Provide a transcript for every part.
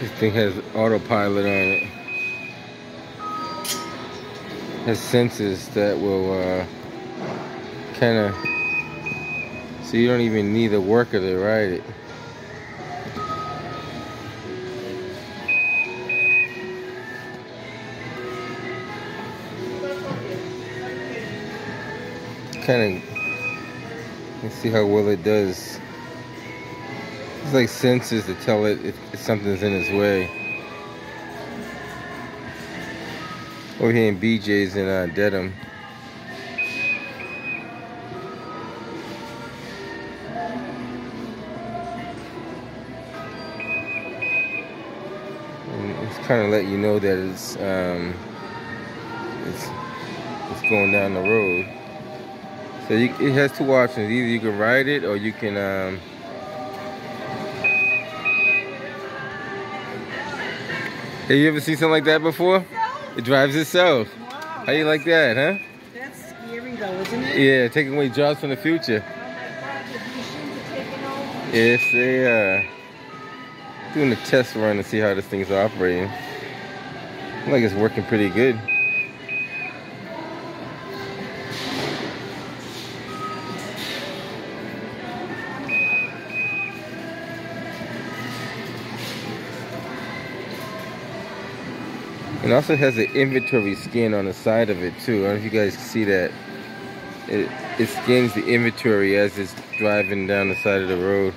This thing has autopilot on it. Has sensors that will kind of, so you don't even need a worker to ride it. Kind of, let's see how well it does. It's like sensors to tell it if something's in its way. Over here in BJ's in Dedham. And it's kind of let you know that it's going down the road. So it has two options. Either you can ride it or you can Have you ever seen something like that before? It drives itself. Wow. How you like that, huh? That's scary though, isn't it? Yeah, taking away jobs from the future. Oh my God, the machines are taking over. Yes, they are. Doing a test run to see how this thing's operating. Looks like it's working pretty good. It also has an inventory scan on the side of it too. I don't know if you guys can see that. It scans the inventory as it's driving down the side of the road.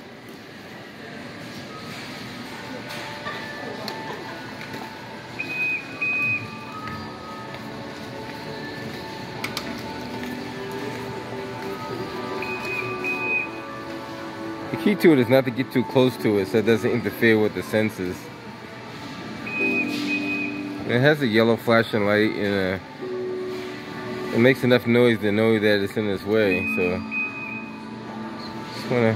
The key to it is not to get too close to it so it doesn't interfere with the sensors. It has a yellow flashing light and it makes enough noise to know that it's in its way. So just wanna,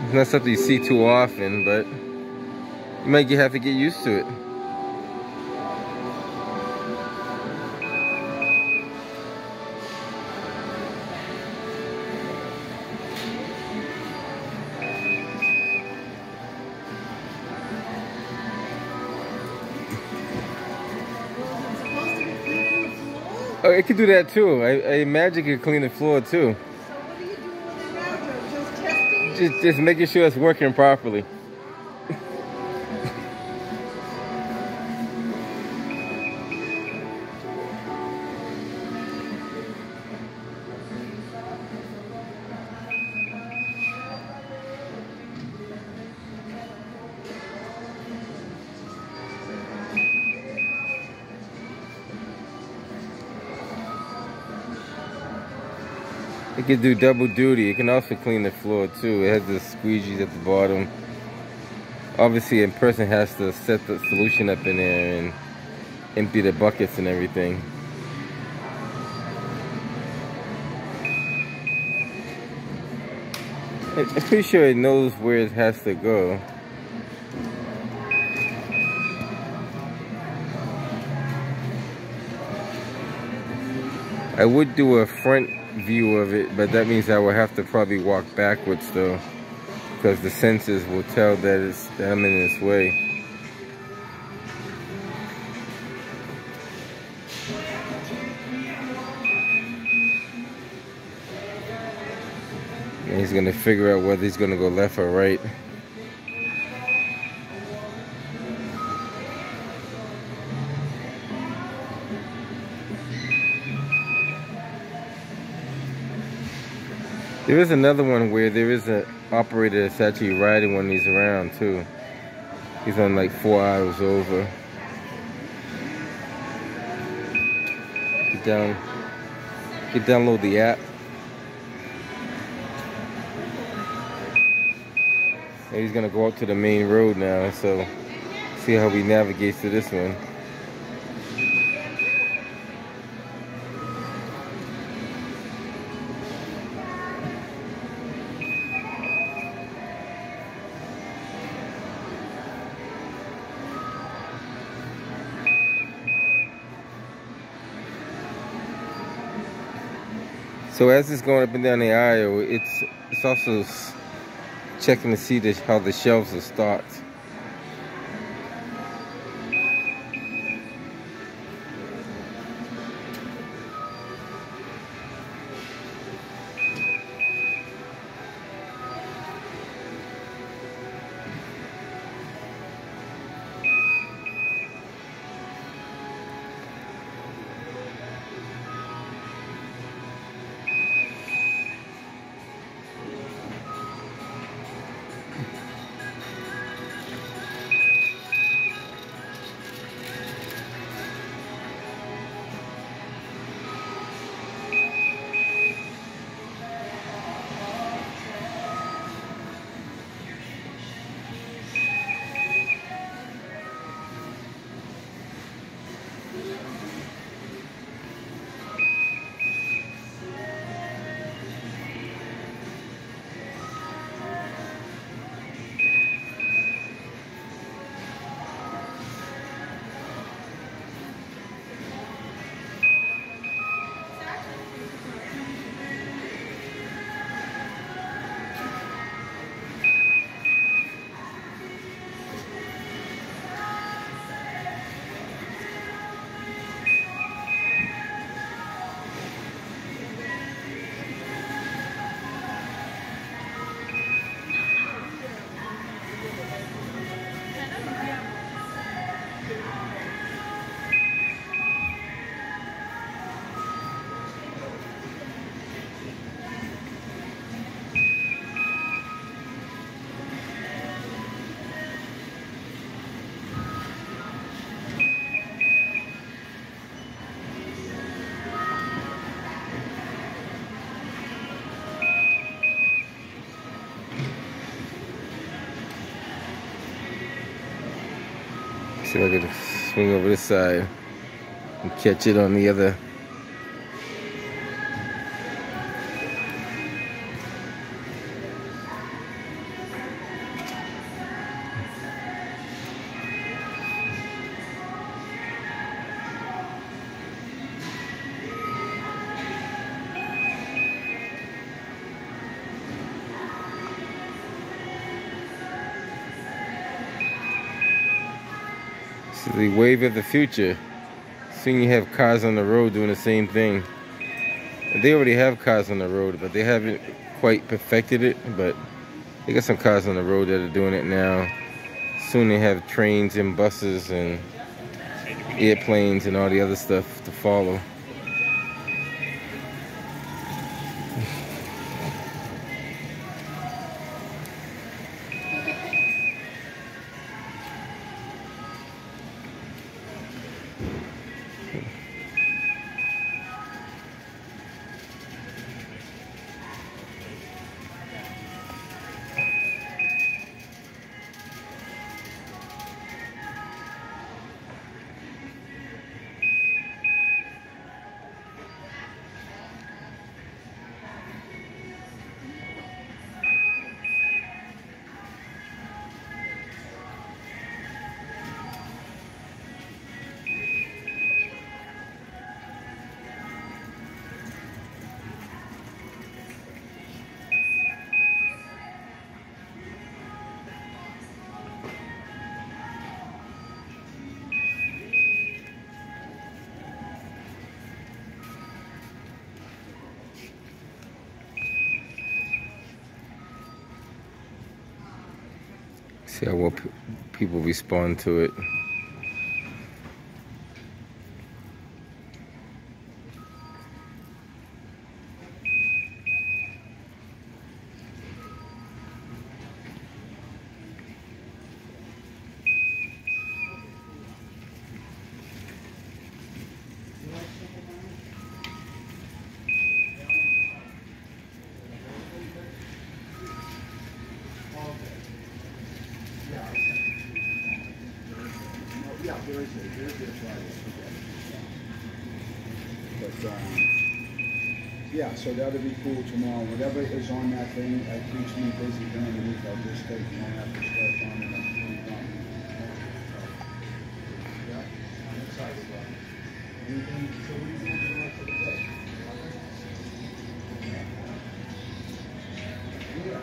it's not something you see too often, but you might have to get used to it. Oh, it could do that too. I imagine it could clean the floor too. So what are you doing with it now? Just testing it? Just making sure it's working properly. It can do double duty. It can also clean the floor too. It has the squeegees at the bottom. Obviously, a person has to set the solution up in there and empty the buckets and everything. I'm pretty sure it knows where it has to go. I would do a front view of it, but that means I will have to probably walk backwards though, because the sensors will tell that I'm in its way. And he's gonna figure out whether he's gonna go left or right. There is another one where there is an operator that's actually riding one of these around too. He's on like 4 hours over. You download the app. And he's gonna go out to the main road now, so see how he navigates to this one. So as it's going up and down the aisle, it's also checking to see how the shelves are stocked. See if I can swing over this side and catch it on the other. It's the wave of the future. Soon you have cars on the road doing the same thing. They already have cars on the road, but they haven't quite perfected it. But they got some cars on the road that are doing it now. Soon they have trains and buses and airplanes and all the other stuff to follow. See how well people respond to it. Yeah, there is Friday. But yeah, so that'll be cool tomorrow. Whatever is on that thing, that keeps me busy during the week. I'll just take one after stuff on it. I'm done. Yeah, I'm excited about it. Anything? So what are you doing for the rest of the day? Yeah.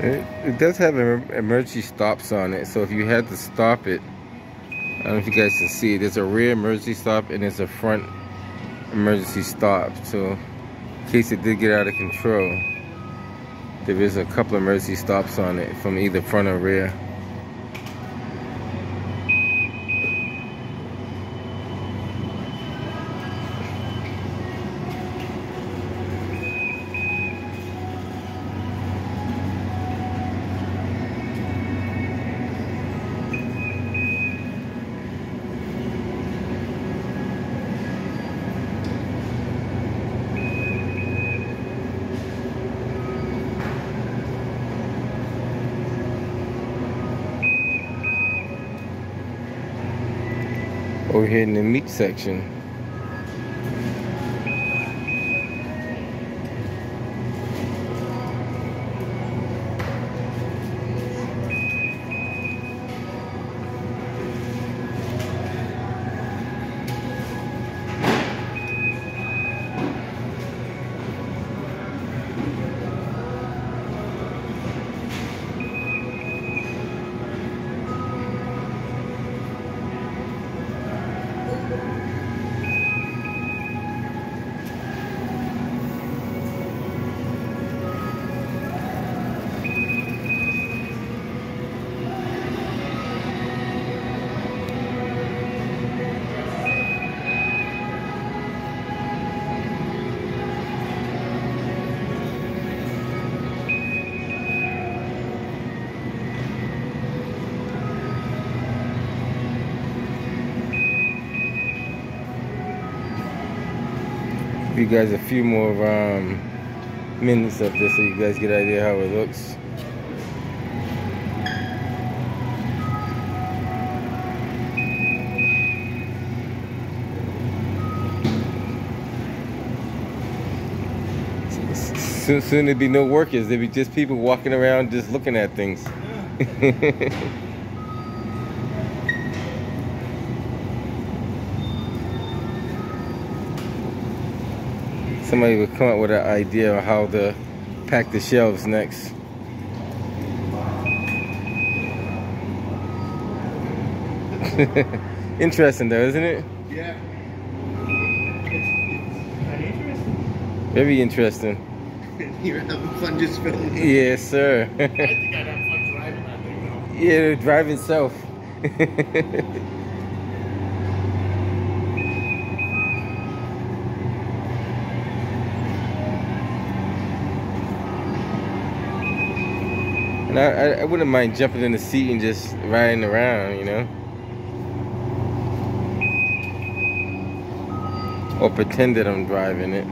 It does have emergency stops on it, so if you had to stop it, I don't know if you guys can see, there's a rear emergency stop and there's a front emergency stop. So in case it did get out of control, there is a couple of emergency stops on it from either front or rear. Over here in the meat section. Give you guys a few more minutes of this so you guys get an idea how it looks. Soon there'd be no workers, there'd be just people walking around just looking at things. Somebody would come up with an idea of how to pack the shelves next. Interesting though, isn't it? Yeah. Very interesting. You're having fun just filming. Yes, sir. I think I'd have fun driving that thing though. Yeah, the drive itself. And I wouldn't mind jumping in the seat and just riding around, you know? Or pretend that I'm driving it.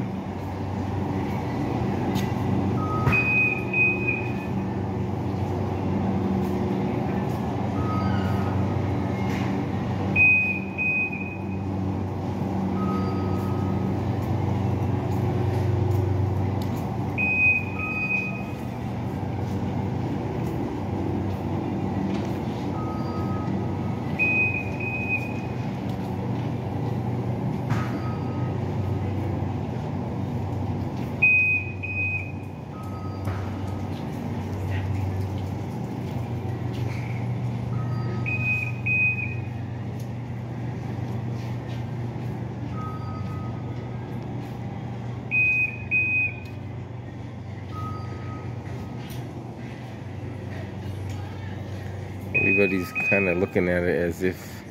Everybody's kind of looking at it as if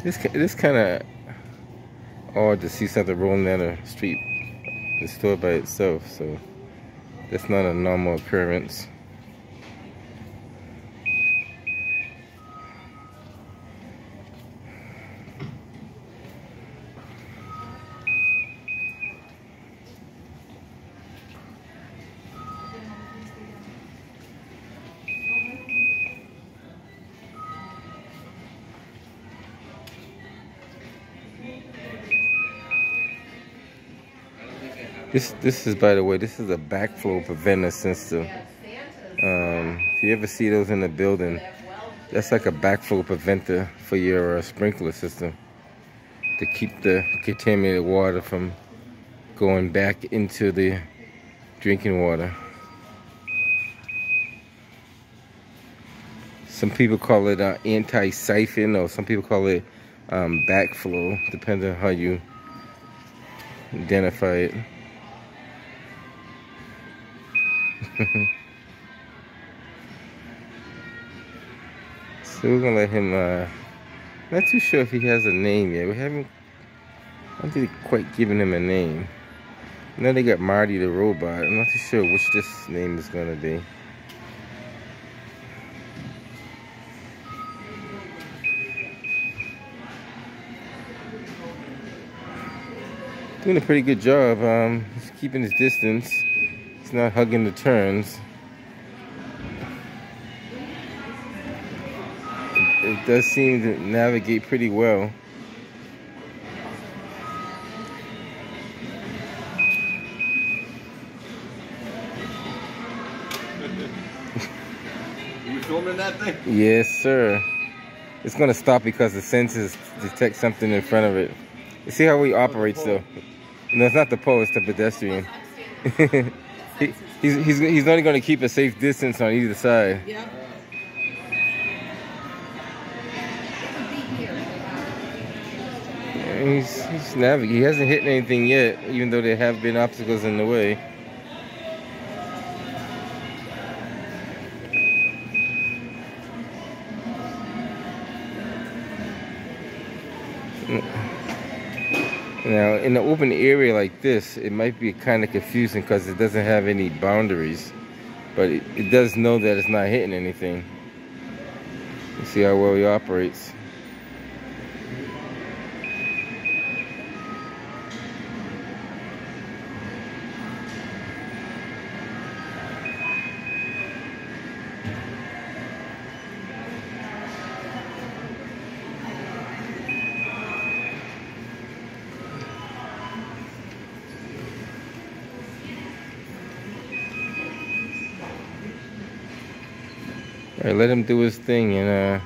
this kind of odd to see something rolling down the street, the store by itself. So that's not a normal occurrence. This is, by the way, this is a backflow preventer system. If you ever see those in the building, that's like a backflow preventer for your sprinkler system to keep the contaminated water from going back into the drinking water. Some people call it anti-siphon, or some people call it backflow, depending on how you identify it. So we're gonna let him, not too sure if he has a name yet. I don't think quite given him a name. Now they got Marty the robot. I'm not too sure which this name is gonna be. Doing a pretty good job. He's keeping his distance. He's not hugging the turns. It does seem to navigate pretty well. You filming that thing? Yes, sir. It's gonna stop because the sensors detect something in front of it. You see how he operates, though? No, it's not the pole, it's the pedestrian. he's only gonna keep a safe distance on either side. Yep. He's navigating. He hasn't hit anything yet, even though there have been obstacles in the way. Now, in an open area like this, it might be kind of confusing because it doesn't have any boundaries, but it does know that it's not hitting anything. You see how well he operates. All right, let him do his thing, and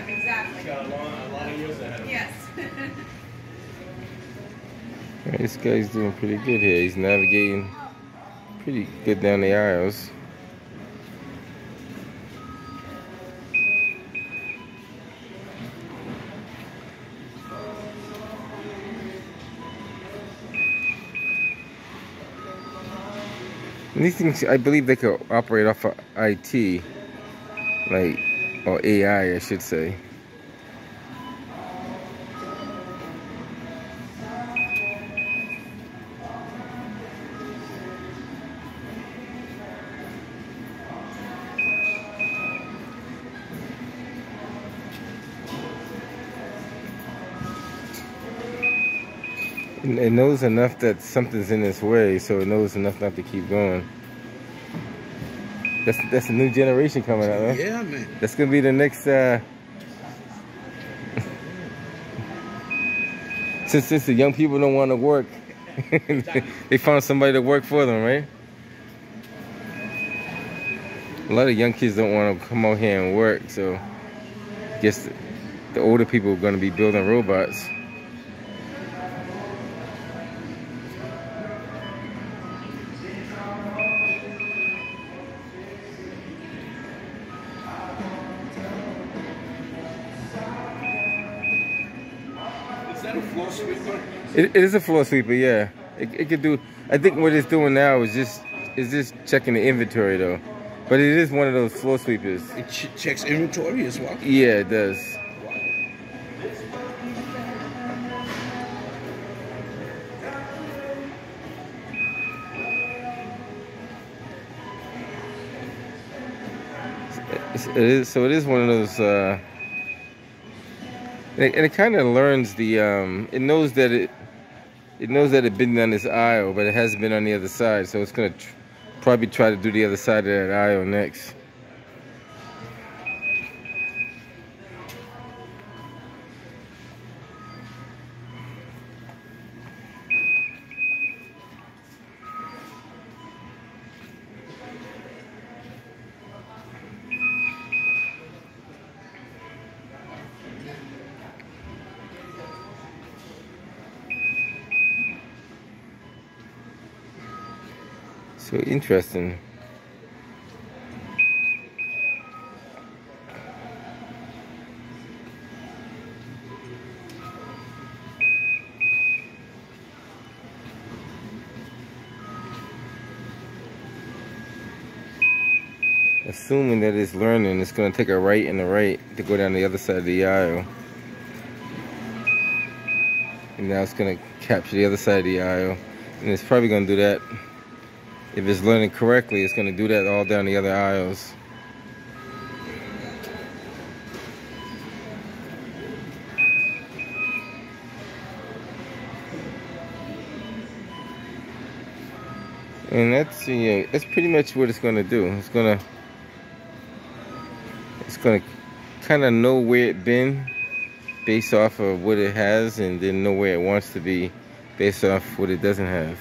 Exactly. Got a lot of years ahead of him. Yes. this guy's doing pretty good here. He's navigating pretty good down the aisles. And these things, I believe they could operate off of IT, or AI, I should say. It knows enough that something's in its way, so it knows enough not to keep going. That's a new generation coming out, huh? Yeah, man. That's gonna be the next. Since the young people don't want to work, they found somebody to work for them, right? A lot of young kids don't want to come out here and work, so I guess the older people are gonna be building robots. Is that a floor sweeper? It is a floor sweeper, yeah. It could do. I think what it's doing now is just checking the inventory though. But it is one of those floor sweepers. It checks inventory as well. Yeah, it does. So it is one of those. And it kind of learns the. It knows that It knows that it's been on this aisle, but it hasn't been on the other side, so it's gonna probably try to do the other side of that aisle next. So interesting. Assuming that it's learning, it's going to take a right and a right to go down the other side of the aisle. And now it's going to capture the other side of the aisle. And it's probably going to do that. If it's learning correctly, it's going to do that all down the other aisles. And that's, you know, that's pretty much what it's going to do. It's going to kind of know where it's been based off of what it has, and then know where it wants to be based off what it doesn't have.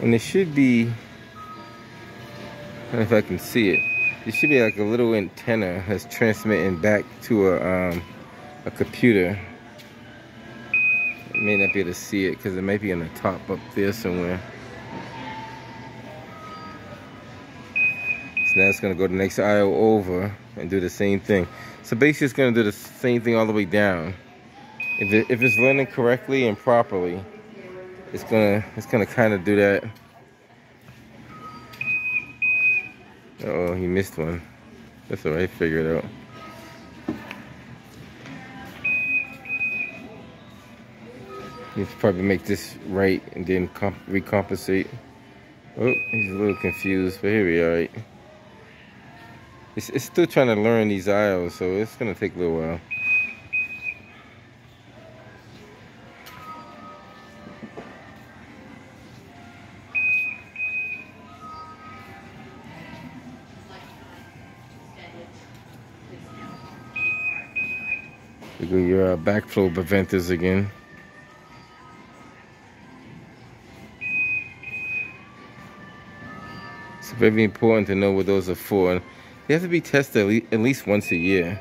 And it should be, I don't know if I can see it. It should be like a little antenna that's transmitting back to a computer. I may not be able to see it because it might be on the top up there somewhere. So now it's going to go the next aisle over and do the same thing. So basically it's going to do the same thing all the way down. If it's learning correctly and properly, it's gonna kind of do that. Uh-oh, he missed one. That's alright, figure it out. You probably make this right and then recompensate. Oh, he's a little confused, but here we are. Right? It's still trying to learn these aisles, so it's gonna take a little while. You go your backflow preventers again. It's very important to know what those are for. They have to be tested at least once a year.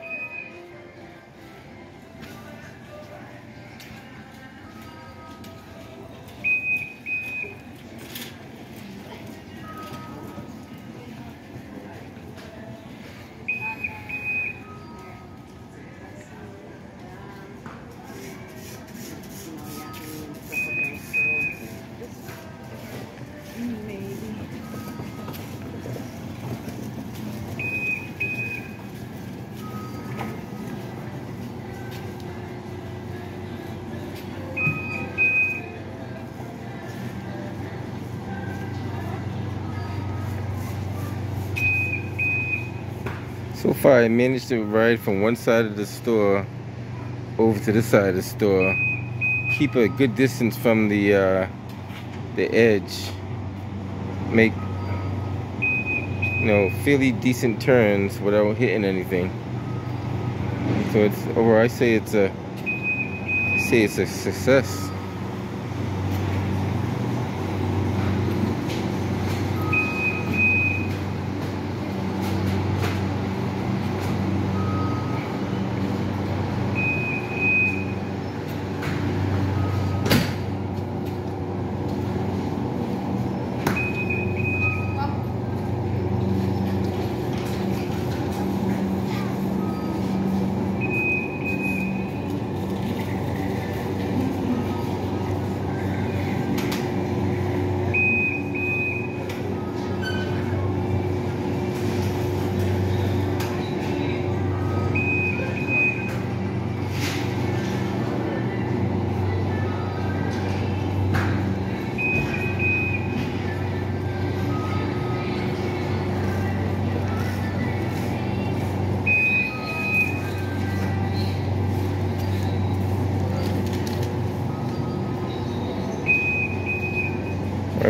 So far, I managed to ride from one side of the store over to this side of the store. Keep a good distance from the edge. Make, you know, fairly decent turns without hitting anything. So it's over. I say it's a success.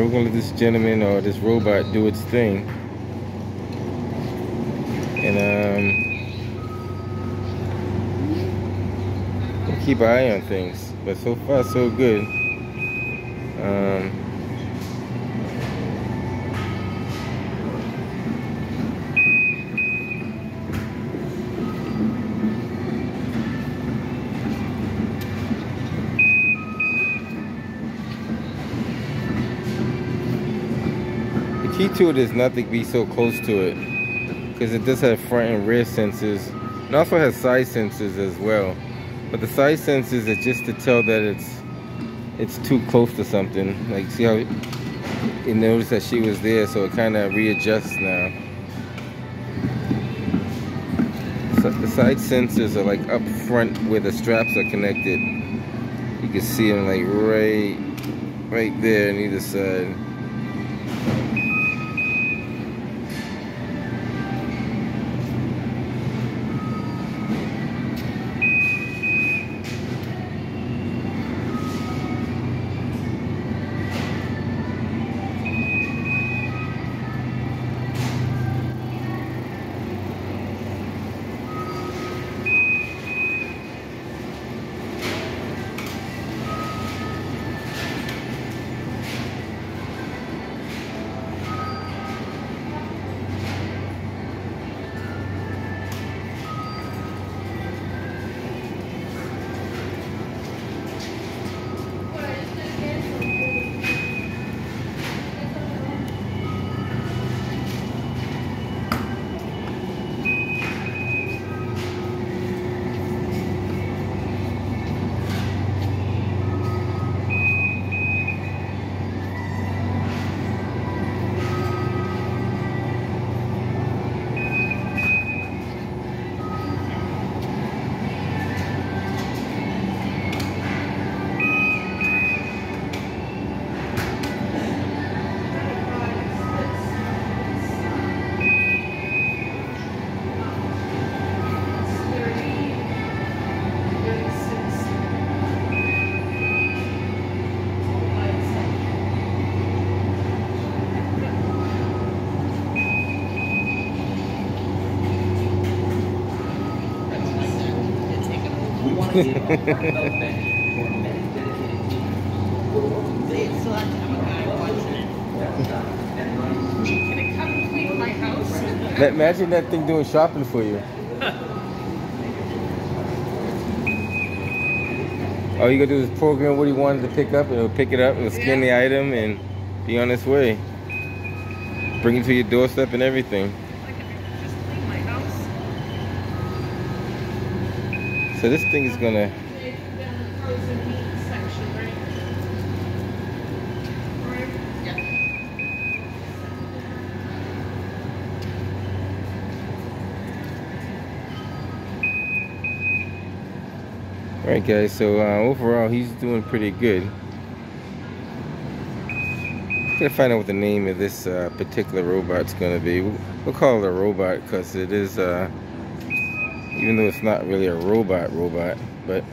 Alright, we're gonna let this gentleman or this robot do its thing. And we'll keep an eye on things. But so far so good. The key to it is not to be so close to it, because it does have front and rear sensors. It also has side sensors as well. But the side sensors are just to tell that it's too close to something. Like, see how it noticed that she was there, so it kind of readjusts now. So the side sensors are like up front where the straps are connected. You can see them like right there on either side. Imagine that thing doing shopping for you. All you gotta do is program what he wanted to pick up, and it'll pick it up, it'll scan the item, and be on its way. Bring it to your doorstep and everything. So this thing is gonna... Alright guys, so overall he's doing pretty good. I'm gonna find out what the name of this particular robot's gonna be. We'll call it a robot because it is, even though it's not really a robot, but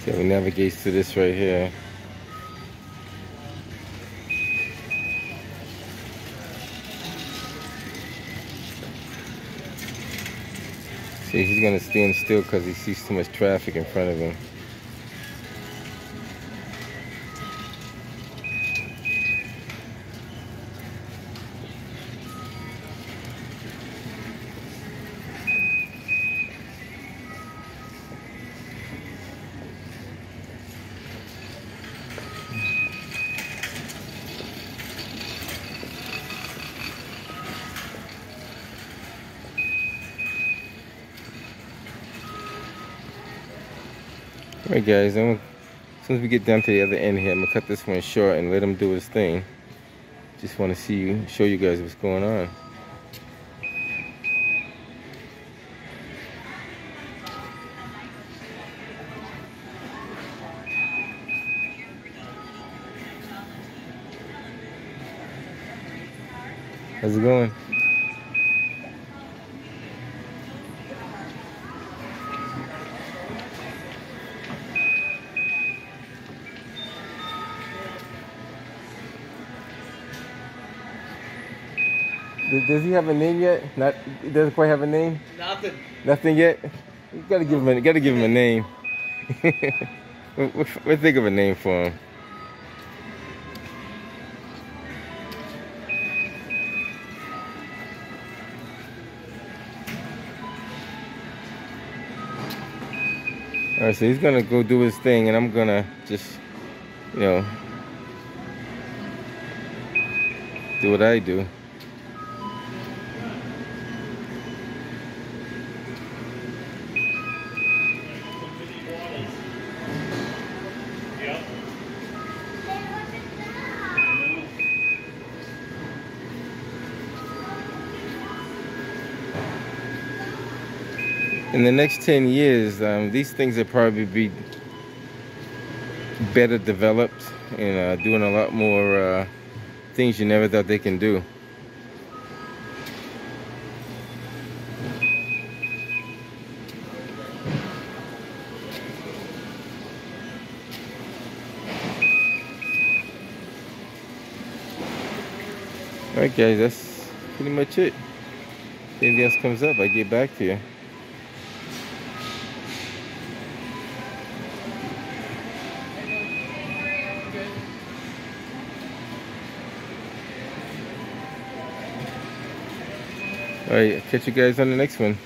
so it navigates to this right here. See, he's gonna stand still because he sees too much traffic in front of him. Alright guys, I'm gonna As soon as we get down to the other end here, I'm gonna cut this one short and let him do his thing. Just want to show you guys what's going on. How's it going? Does he have a name yet? Not. He doesn't quite have a name. Nothing. Nothing yet. You gotta give him a name. We'll think of a name for him. All right, so he's gonna go do his thing, and I'm gonna just, you know, do what I do. In the next 10 years, these things will probably be better developed and doing a lot more things you never thought they can do. Alright guys, that's pretty much it. If anything else comes up, I'll get back to you. Alright, catch you guys on the next one.